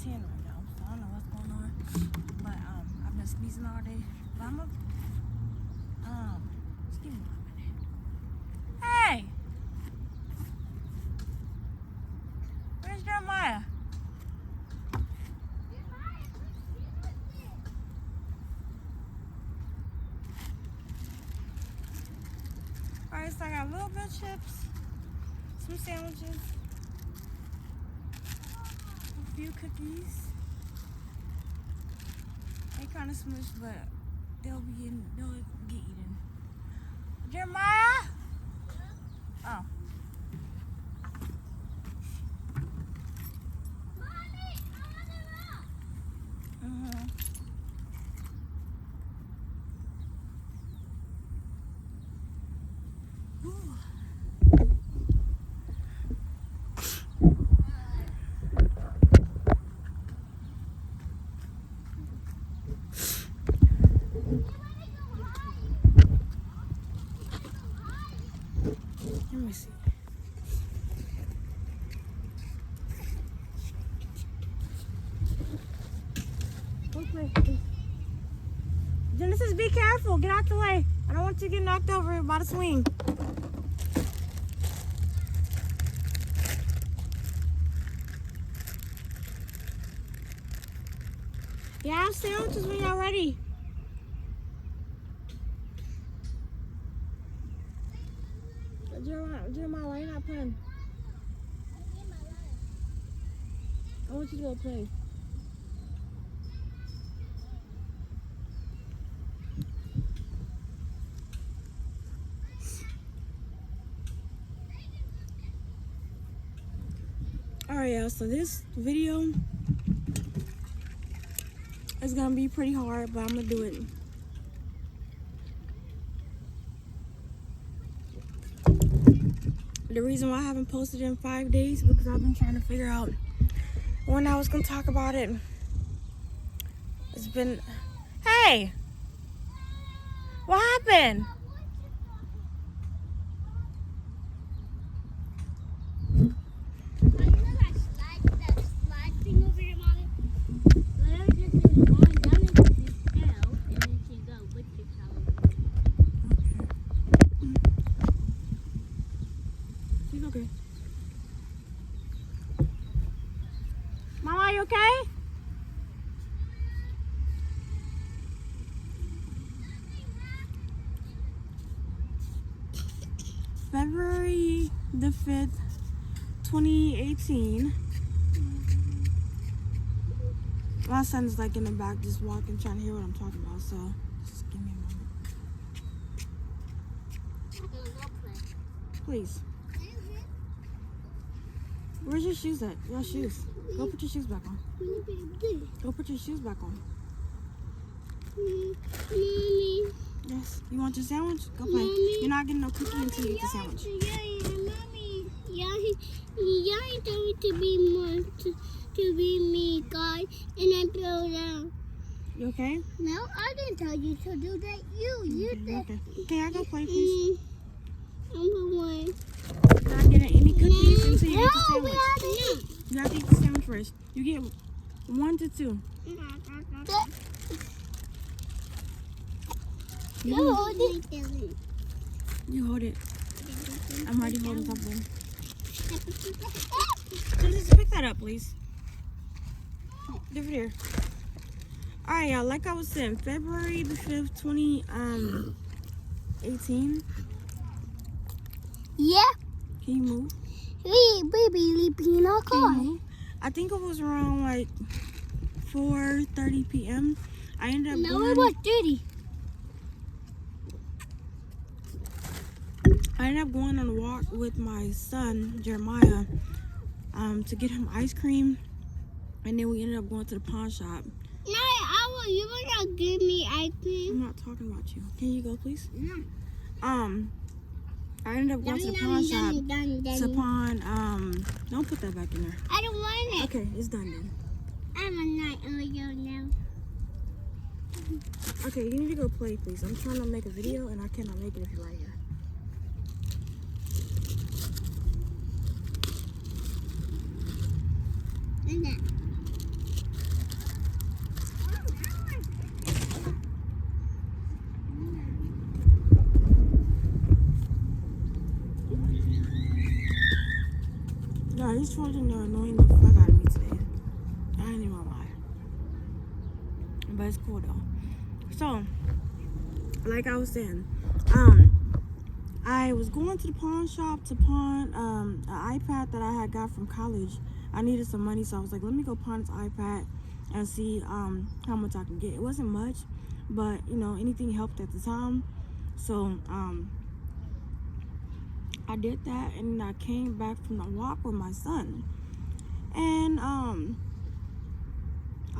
10 right now, so I don't know what's going on. But I've been sneezing all day. But I'm just give me 1 minute. Hey! Where's Jeremiah? Alright, so I got a little bit of chips, some sandwiches, a few cookies. They kind of smushed, but they'll get eaten. Jeremiah? Oh. Mommy, I want to rock. Mm-hmm. Let me see. Go play, please. Genesis, be careful. Get out the way. I don't want you to get knocked over by the swing. Yeah, have sandwiches when y'all ready. Jeremiah, why you not playing? I want you to go play. Alright, y'all, so this video is gonna be pretty hard, but I'm gonna do it. The reason why I haven't posted in 5 days is because I've been trying to figure out when I was gonna talk about it. It's been, hey, what happened? Okay. Mama, are you okay? February the 5th, 2018. My son's like in the back just walking, trying to hear what I'm talking about, so just give me a moment. Please. Where's your shoes at? Your shoes. Go put your shoes back on. Go put your shoes back on. Mommy. Yes. You want your sandwich? Go play. Mommy. You're not getting no cookie until you eat the sandwich. Mommy. Yeah, he told me to be me, God, and I fell down. You okay? No, I didn't tell you to do that. You did. Okay. Can I go play, please? I'm going. You're not getting any cookies until you eat the sandwich. You have to eat the sandwich first. You get 1 to 2. You hold it. You hold it. I'm already holding something. Just pick that up, please. Give it here. Alright, y'all. Like I was saying, February the 5th, 2018. Yeah. Can you move? We be in our car. I think it was around like 4:30 p.m. I ended up it was 30. I ended up going on a walk with my son, Jeremiah, to get him ice cream. And then we ended up going to the pawn shop. No, you were not give me ice cream. I'm not talking about you. Can you go, please? No. I ended up going to the pawn shop to pawn, don't put that back in there. I don't want it. Okay, it's done then. I'm a night Oreo now. Okay, you need to go play, please. I'm trying to make a video and I cannot make it if you're right here. These children are annoying the fuck out of me today. I ain't even gonna lie. But it's cool though. So, like I was saying, I was going to the pawn shop to pawn an iPad that I had got from college. I needed some money, so I was like, let me go pawn this iPad and see how much I can get. It wasn't much, but you know, anything helped at the time. So I did that, and I came back from the walk with my son, and I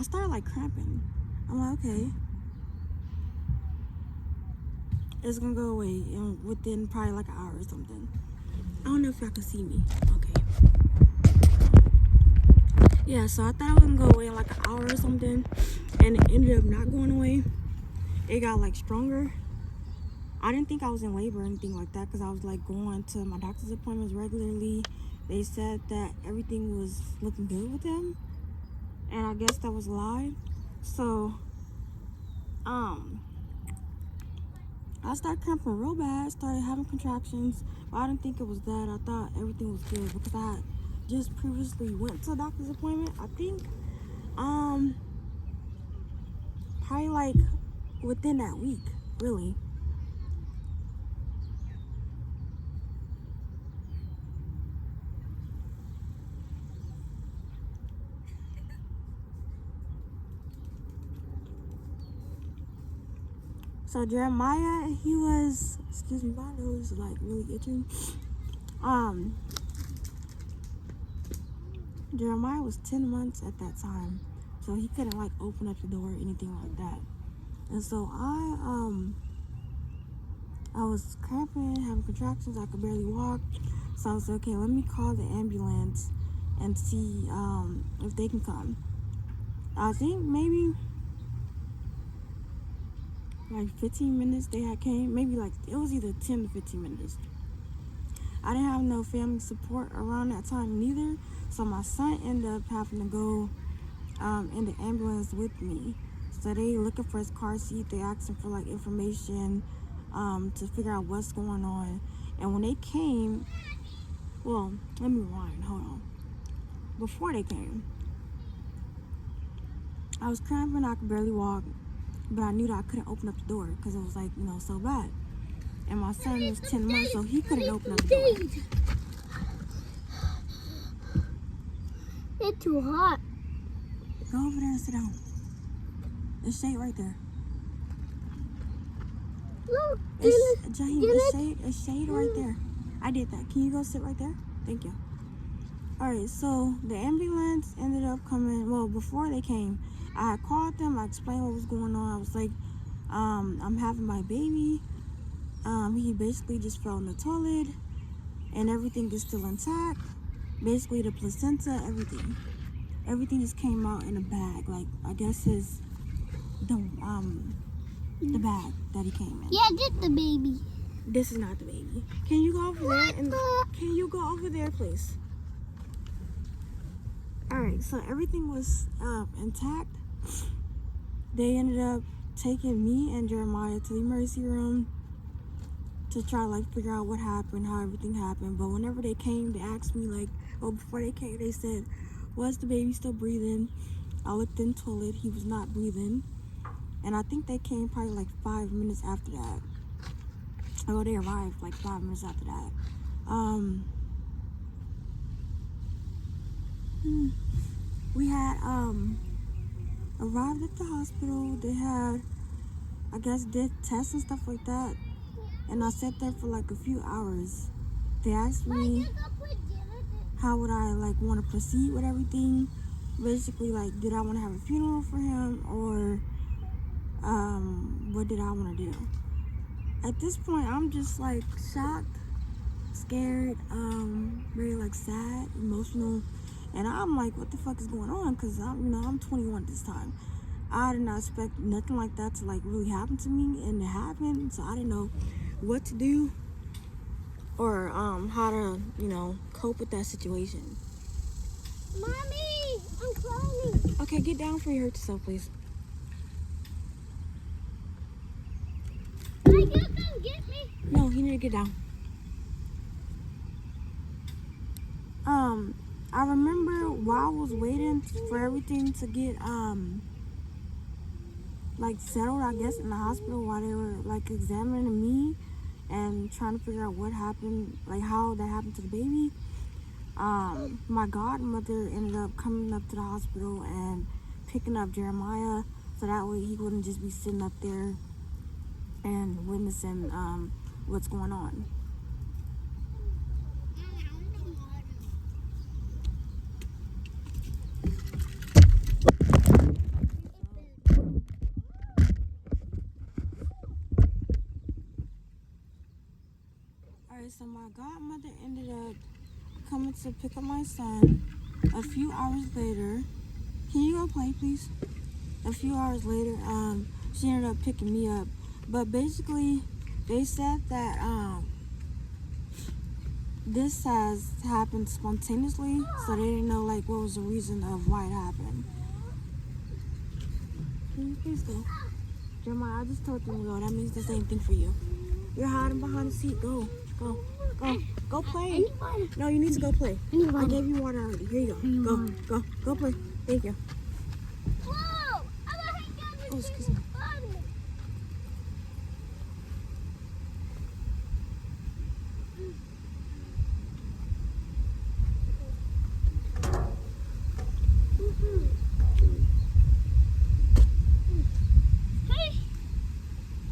started like cramping. I'm like, okay, it's gonna go away within probably like an hour or something. I don't know if y'all can see me. Okay. Yeah, so I thought it was gonna go away in like an hour or something, and it ended up not going away. It got like stronger. I didn't think I was in labor or anything like that because I was like going to my doctor's appointments regularly. They said that everything was looking good with him, and I guess that was a lie. So I started cramping real bad, started having contractions, but I didn't think it was that. I thought everything was good because I had just previously went to a doctor's appointment. I think probably like within that week, really. So Jeremiah, he was, excuse me, my nose is like really itching. Jeremiah was 10 months at that time, so he couldn't like open up the door or anything like that. And so I was cramping, having contractions, I could barely walk. So I was like, okay, let me call the ambulance and see if they can come. I think maybe like 15 minutes they had came, maybe like it was either 10 to 15 minutes. I didn't have no family support around that time neither, so my son ended up having to go in the ambulance with me. So they looking for his car seat, they asking for like information to figure out what's going on. And when they came, well, let me rewind, hold on. Before they came, I was cramping, I could barely walk, but I knew that I couldn't open up the door because it was like, you know, so bad. And my son was 10 months, so he couldn't open up the door. It's too hot. Go over there and sit down. There's shade right there. Look, Jaheim, it's shade right there. I did that. Can you go sit right there? Thank you. Alright, so the ambulance ended up coming. Well, before they came, I had called them. I explained what was going on. I was like, I'm having my baby. He basically just fell in the toilet, and everything is still intact. Basically, the placenta, everything just came out in a bag. Like, I guess the bag that he came in. yeah, this the baby. This is not the baby. Can you go over there? Can you go over there, please? All right, so everything was intact. They ended up taking me and Jeremiah to the emergency room to try like figure out what happened, how everything happened. But whenever they came, they asked me like, well, before they came, they said, was the baby still breathing? I looked in the toilet, he was not breathing. And I think they came probably like 5 minutes after that. Oh, they arrived like 5 minutes after that. We had arrived at the hospital. They had, I guess, did tests and stuff like that. And I sat there for like a few hours. They asked me how would I like want to proceed with everything. Basically, like, did I want to have a funeral for him, or what did I want to do? At this point, I'm just like shocked, scared, very like sad, emotional, and I'm like, what the fuck is going on? Because I'm 21 this time. I did not expect nothing like that to like really happen to me, and it happened. So I didn't know what to do or how to cope with that situation. Mommy, I'm crying. Okay, get down before you hurt yourself, please. You come get me. No, you need to get down. I remember while I was waiting for everything to get like settled, I guess, in the hospital, while they were like examining me and trying to figure out what happened, like how that happened to the baby. My godmother ended up coming up to the hospital and picking up Jeremiah, so that way he wouldn't just be sitting up there and witnessing what's going on. Alright, so my godmother ended up coming to pick up my son a few hours later. Can you go play, please? A few hours later, she ended up picking me up. But basically, they said that this has happened spontaneously, so they didn't know like what was the reason of why it happened. Can you please go? Jeremiah, I just told them to go. That means the same thing for you. You're hiding behind the seat. Go. Go play. No, you need to go play. I gave you water already. Here you go. Go play. Thank you. Whoa! Oh, excuse me.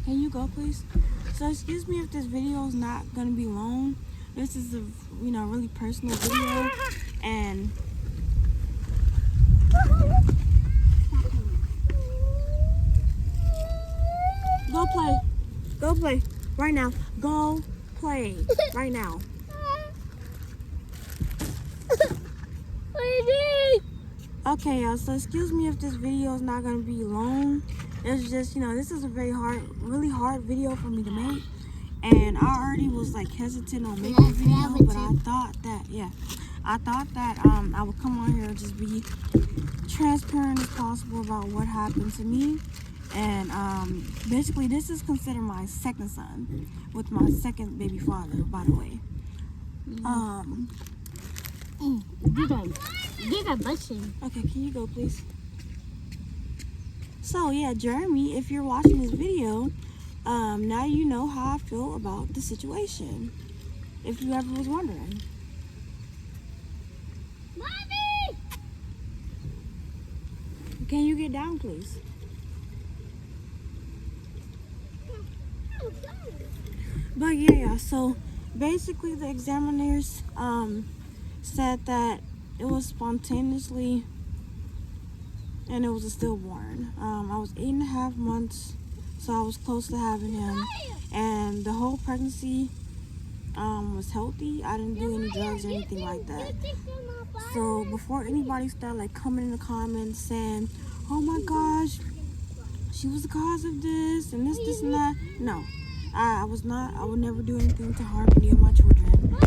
Can you go, please? So excuse me if this video is not gonna be long. This is a really personal video, and go play right now. Go play right now. Okay, y'all, so excuse me if this video is not gonna be long. It's just, this is a really hard video for me to make. And I already was like hesitant on making a video, but I thought that I would come on here and just be transparent as possible about what happened to me. And basically this is considered my second son with my second baby father, by the way. Okay, can you go, please? So yeah, Jeremy, if you're watching this video, now you know how I feel about the situation, if you ever was wondering. Mommy! Can you get down, please? But yeah, so basically the examiners said that it was spontaneously, and it was a stillborn. I was 8.5 months, so I was close to having him, and the whole pregnancy was healthy. I didn't do any drugs or anything like that. So before anybody started like coming in the comments saying, oh my gosh, she was the cause of this and this and that, no, I was not. I would never do anything to harm any of my children.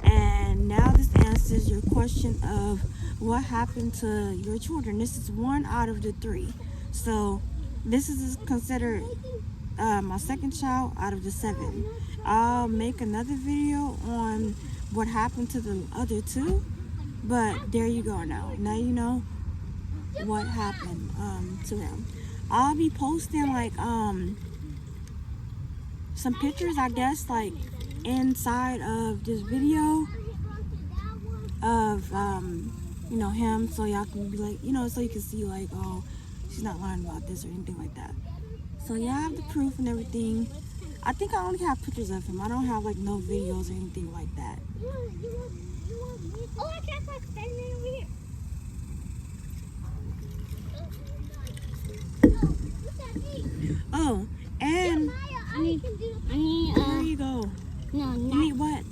And now this answers your question of what happened to your children. This is 1 out of the 3. So this is considered my second child out of the 7. I'll make another video on what happened to the other 2. But there you go now. Now you know what happened to them. I'll be posting like some pictures, I guess, like inside of this video of him, so y'all can be like, so you can see like, oh, she's not lying about this or anything like that. So yeah, I have the proof and everything. I think I only have pictures of him. I don't have like no videos or anything like that. Oh, I can't start standing over here. Oh, and I need there you go. No, You need what?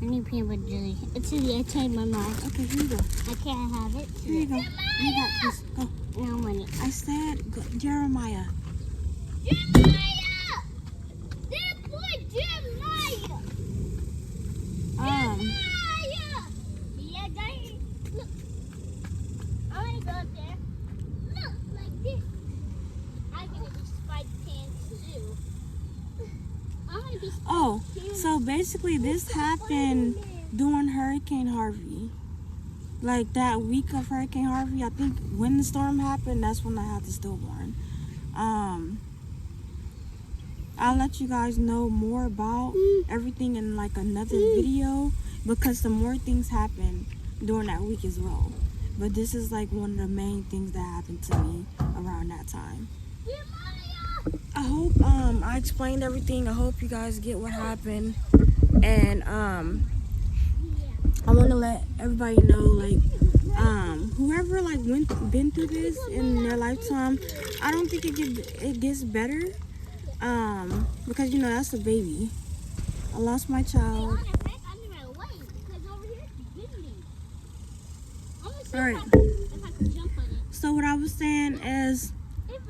I need peanut butter jelly. It's in the outside my mouth. Okay, here you go. I can't have it. Here you go. You got this. Go. No money. I said go. Jeremiah. Jeremiah! That boy Jeremiah! Jeremiah! Yeah, guys. Look. I want to go up there. Look, like this. I'm going to be Spike Pants too. I want to be Spike Oh, Pants. so basically this happened during Hurricane Harvey. like that week of Hurricane Harvey, I think when the storm happened, that's when I had the stillborn. I'll let you guys know more about everything in like another video, because some more things happened during that week as well. But this is like one of the main things that happened to me around that time. I hope I explained everything. I hope you guys get what happened. And I want to let everybody know, like, whoever like been through this in their lifetime, I don't think it gets better. Because you know that's a baby. I lost my child. Alright. So what I was saying is,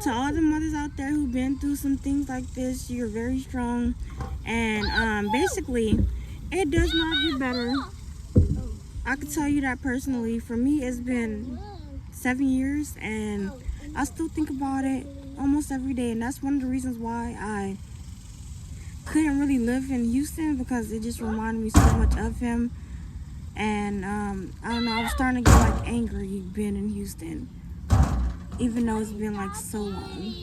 to all the mothers out there who've been through some things like this, you're very strong. And basically, it does not get better. I can tell you that personally. For me, it's been 7 years, and I still think about it almost every day. And that's one of the reasons why I couldn't really live in Houston, because it just reminded me so much of him. And I don't know, I was starting to get like angry being in Houston, even though it's been like so long.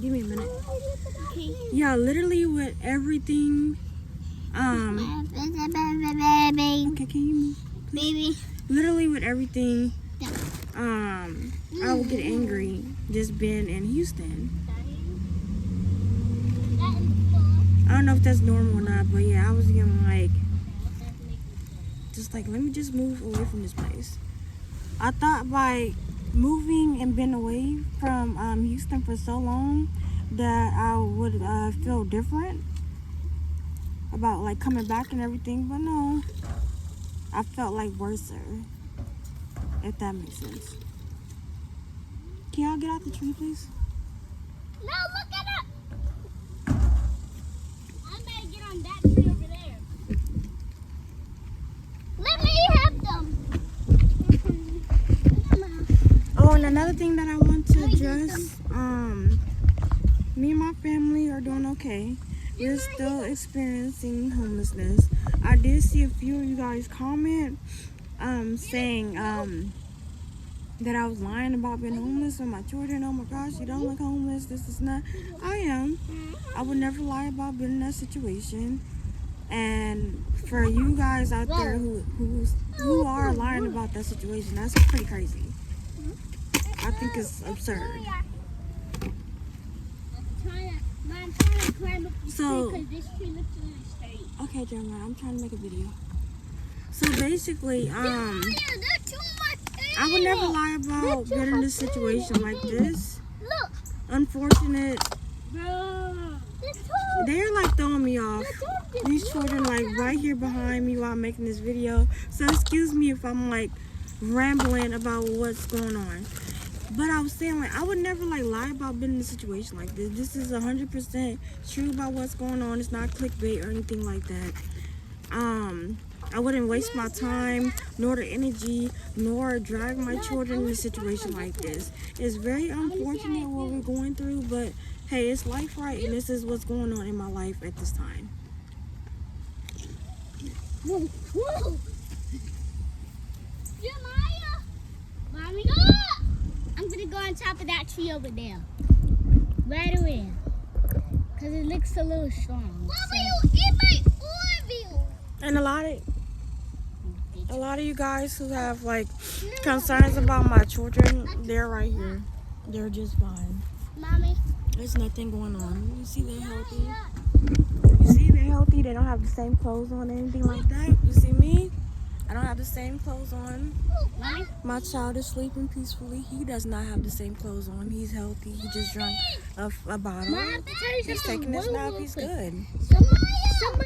Give me a minute. Okay. Yeah, literally with everything. Okay, can you move? Baby. Literally with everything. I would get angry just being in Houston. I don't know if that's normal or not, but yeah, I was getting like, just like, let me just move away from this place. I thought by moving and being away from Houston for so long that I would feel different about like coming back and everything, but no, I felt like worse, if that makes sense. Can y'all get out the tree, please? No, look at it. I better get on that tree over there. Let me have them. Oh, and another thing that I want to address, me and my family are doing okay. We're still experiencing homelessness. I did see a few of you guys comment saying that I was lying about being homeless with my children. Oh my gosh, you don't look homeless, this is not. I am. I would never lie about being in that situation. And for you guys out there who are lying about that situation, that's pretty crazy. I think it's absurd. So, okay, Jeremiah, I'm trying to make a video. So basically, I would never lie about being in this situation like this. Look. Unfortunate. They're like throwing me off. These children like right here behind me while I'm making this video. So excuse me if I'm like rambling about what's going on. But I was saying, like, I would never like lie about being in a situation like this. This is 100% true about what's going on. It's not clickbait or anything like that. I wouldn't waste my time, nor the energy, nor drag my children in a situation like this. It's very unfortunate what we're going through, but hey, it's life, right? And this is what's going on in my life at this time. Whoa. Jeremiah! Mommy, I'm gonna go on top of that tree over there. Right away. Because it looks a little strong. Mommy, you ate my oil. And a lot of you guys who have like concerns about my children, they're right here. They're just fine. Mommy. There's nothing going on. You see they're healthy. You see they're healthy. They don't have the same clothes on, anything like that. You see me? I don't have the same clothes on. Mommy. My child is sleeping peacefully. He does not have the same clothes on. He's healthy. He just drank a bottle. Mom, I have to tell you He's something. taking his nap. He's good. Somebody